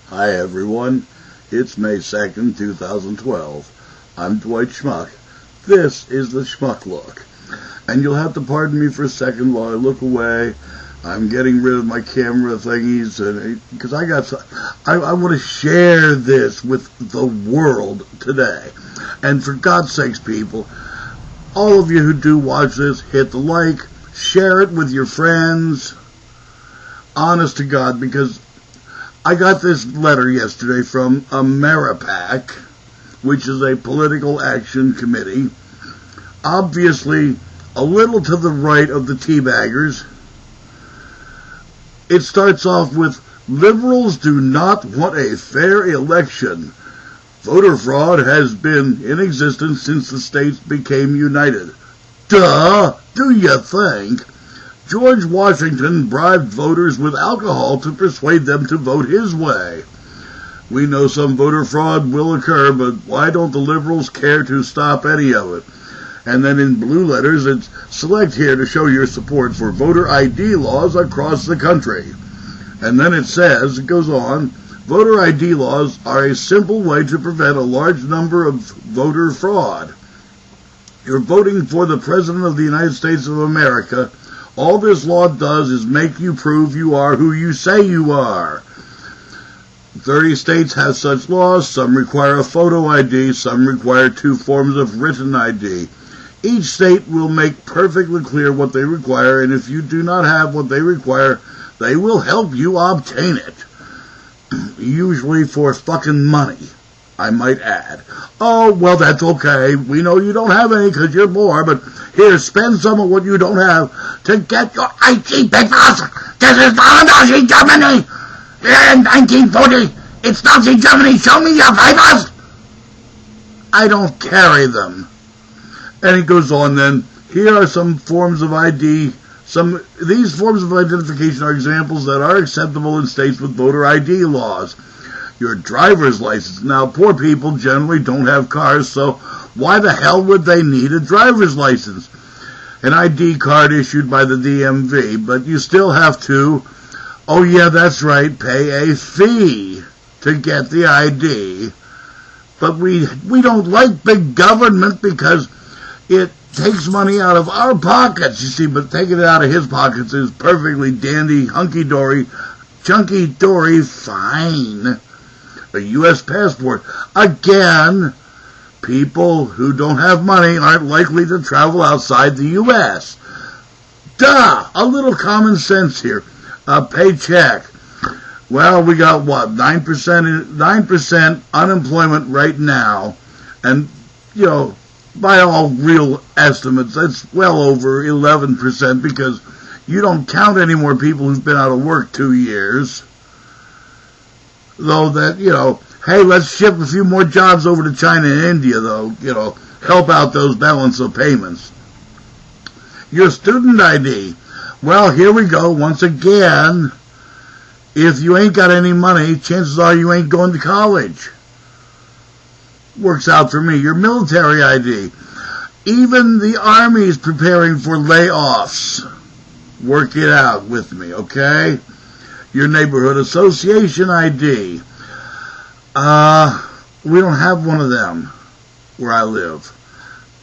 Hi everyone, it's May 2nd, 2012. I'm Dwight Schmuck. This is the Schmuck Look. And you'll have to pardon me for a second while I look away. I'm getting rid of my camera thingies because I want to share this with the world today. And for God's sakes, people, all of you who do watch this, hit the like, share it with your friends. Honest to God, because I got this letter yesterday from AmeriPAC, which is a political action committee, obviously a little to the right of the teabaggers. It starts off with, liberals do not want a fair election. Voter fraud has been in existence since the states became united. Duh, do you think? George Washington bribed voters with alcohol to persuade them to vote his way. We know some voter fraud will occur, but why don't the liberals care to stop any of it? And then in blue letters, it's select here to show your support for voter ID laws across the country. And then it says, it goes on, voter ID laws are a simple way to prevent a large number of voter fraud. You're voting for the President of the United States of America. All this law does is make you prove you are who you say you are. 30 states have such laws. Some require a photo ID. Some require 2 forms of written ID. Each state will make perfectly clear what they require, and if you do not have what they require, they will help you obtain it. Usually for fucking money, I might add. Oh, well, that's okay. We know you don't have any because you're poor, but here, spend some of what you don't have to get your ID papers. This is not Nazi Germany. In 1940, it's Nazi Germany. Show me your papers. I don't carry them. And he goes on then, here are some forms of ID. These forms of identification are examples that are acceptable in states with voter ID laws. Your driver's license. Now, poor people generally don't have cars, so why the hell would they need a driver's license? An ID card issued by the DMV, but you still have to, oh yeah, that's right, pay a fee to get the ID. But we don't like big government because it takes money out of our pockets, you see, but taking it out of his pockets is perfectly dandy, hunky-dory, chunky-dory, fine. A U.S. passport. Again, people who don't have money aren't likely to travel outside the U.S. Duh! A little common sense here. A paycheck. Well, we got what? 9% unemployment right now. And, you know, by all real estimates, that's well over 11% because you don't count any more people who've been out of work 2 years. Though that, you know, hey, let's ship a few more jobs over to China and India, though, you know, help out those balance of payments. Your student ID. Well, here we go. Once again, if you ain't got any money, chances are you ain't going to college. Works out for me. Your military ID. Even the Army's preparing for layoffs. Work it out with me, okay? Your neighborhood association ID. We don't have one of them where I live.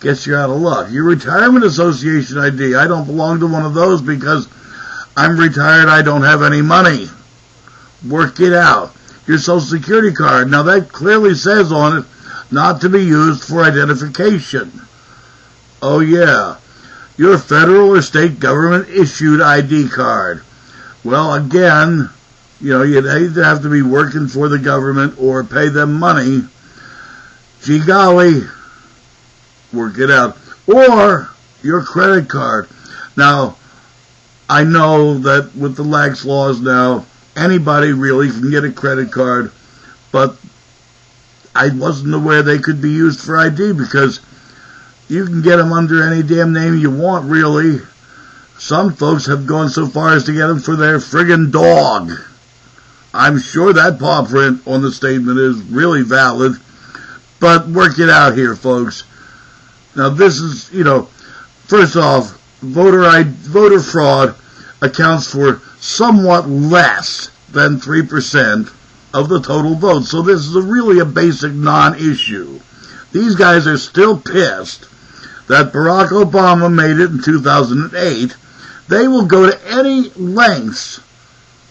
Guess you're out of luck. Your retirement association ID. I don't belong to one of those because I'm retired. I don't have any money. Work it out. Your social security card. Now that clearly says on it not to be used for identification. Oh yeah. Your federal or state government issued ID card. Well, again, you know, you'd either have to be working for the government or pay them money. Gee golly, work it out. Or your credit card. Now, I know that with the lax laws now, anybody really can get a credit card, but I wasn't aware they could be used for ID because you can get them under any damn name you want, really. Some folks have gone so far as to get them for their friggin' dog. I'm sure that paw print on the statement is really valid, but work it out here, folks. Now this is, you know, first off, voter fraud accounts for somewhat less than 3% of the total vote. So this is really a basic non-issue. These guys are still pissed that Barack Obama made it in 2008. They will go to any lengths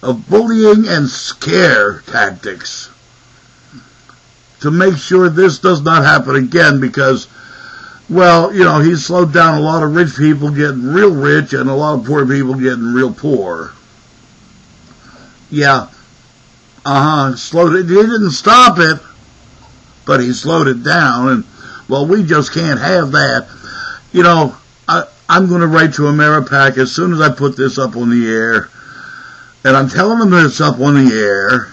of bullying and scare tactics to make sure this does not happen again because, well, you know, he's slowed down a lot of rich people getting real rich and a lot of poor people getting real poor. Yeah. Slowed it. He didn't stop it, but he slowed it down. And, well, we just can't have that. You know, I'm going to write to AmeriPAC as soon as I put this up on the air. And I'm telling them this up on the air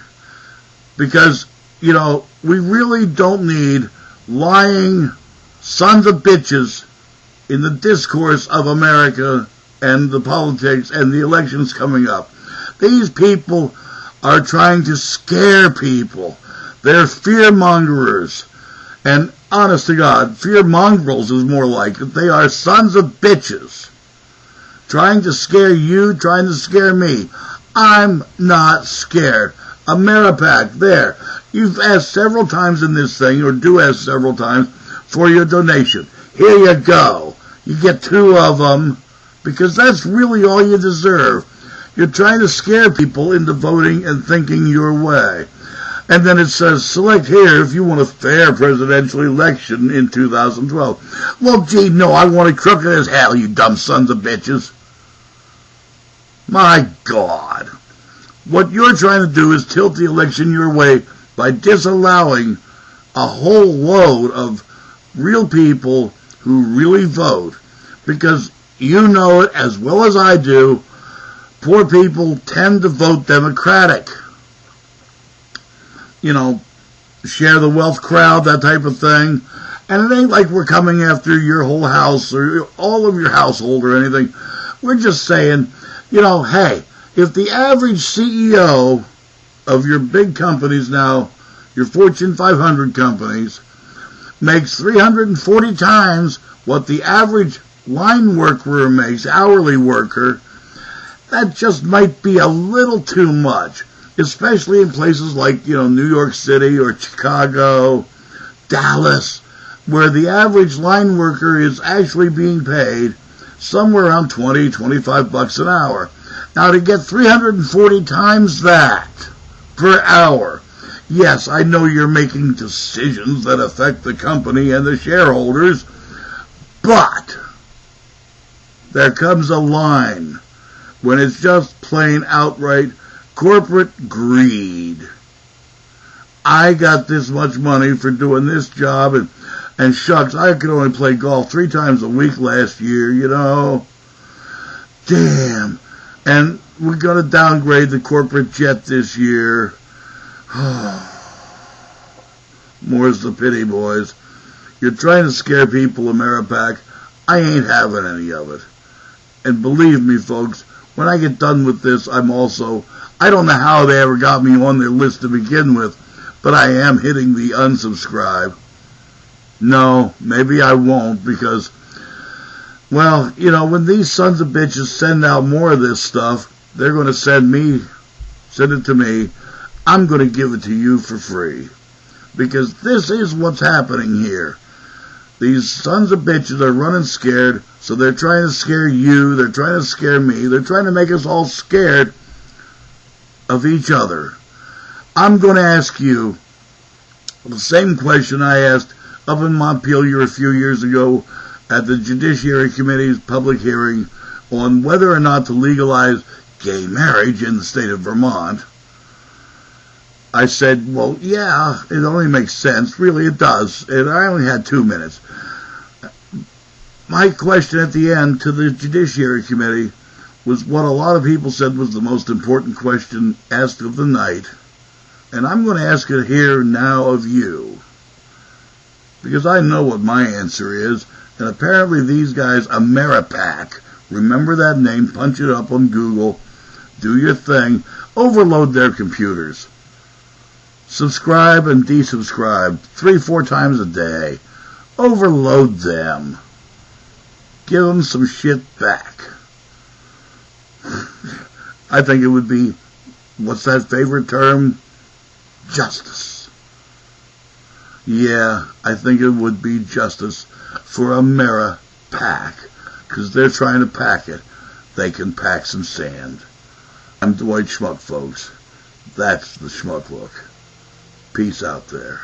because, you know, we really don't need lying sons of bitches in the discourse of America and the politics and the elections coming up. These people are trying to scare people. They're fear-mongerers. And honest to God, fear-mongrels is more like it. They are sons of bitches. Trying to scare you, trying to scare me. I'm not scared. AmeriPAC, there. You've asked several times in this thing, or do ask several times, for your donation. Here you go. You get 2 of them, because that's really all you deserve. You're trying to scare people into voting and thinking your way. And then it says, select here if you want a fair presidential election in 2012. Well, gee, no, I want it crooked as hell, you dumb sons of bitches. My God. What you're trying to do is tilt the election your way by disallowing a whole load of real people who really vote. Because you know it as well as I do, poor people tend to vote Democratic. You know, share the wealth crowd, that type of thing. And it ain't like we're coming after your whole house or all of your household or anything. We're just saying, you know, hey, if the average CEO of your big companies now, your Fortune 500 companies, makes 340 times what the average line worker makes, hourly worker, that just might be a little too much. Especially in places like, you know, New York City or Chicago, Dallas, where the average line worker is actually being paid somewhere around $20, $25 an hour. Now, to get 340 times that per hour, yes, I know you're making decisions that affect the company and the shareholders, but there comes a line when it's just plain outright corporate greed. I got this much money for doing this job, and shucks, I could only play golf 3 times a week last year, you know. Damn. And we're going to downgrade the corporate jet this year. More's the pity, boys. You're trying to scare people, AmeriPAC. I ain't having any of it. And believe me, folks, when I get done with this, I don't know how they ever got me on their list to begin with, but I am hitting the unsubscribe. No, maybe I won't because, well, you know, when these sons of bitches send out more of this stuff, they're going to send it to me. I'm going to give it to you for free because this is what's happening here. These sons of bitches are running scared, so they're trying to scare you, they're trying to scare me, they're trying to make us all scared of each other. I'm going to ask you the same question I asked up in Montpelier a few years ago at the Judiciary Committee's public hearing on whether or not to legalize gay marriage in the state of Vermont. I said, well, yeah, it only makes sense. Really, it does. And I only had 2 minutes. My question at the end to the Judiciary Committee was what a lot of people said was the most important question asked of the night. And I'm going to ask it here now of you. Because I know what my answer is. And apparently these guys, AmeriPAC, remember that name, punch it up on Google, do your thing, overload their computers. Subscribe and desubscribe 3-4 times a day. Overload them. Give them some shit back. I think it would be, what's that favorite term? justice. Yeah, I think it would be justice for AmeriPAC, because they're trying to pack it. They can pack some sand. I'm Dwight Schmuck, folks. That's the Schmuck look. Peace out there.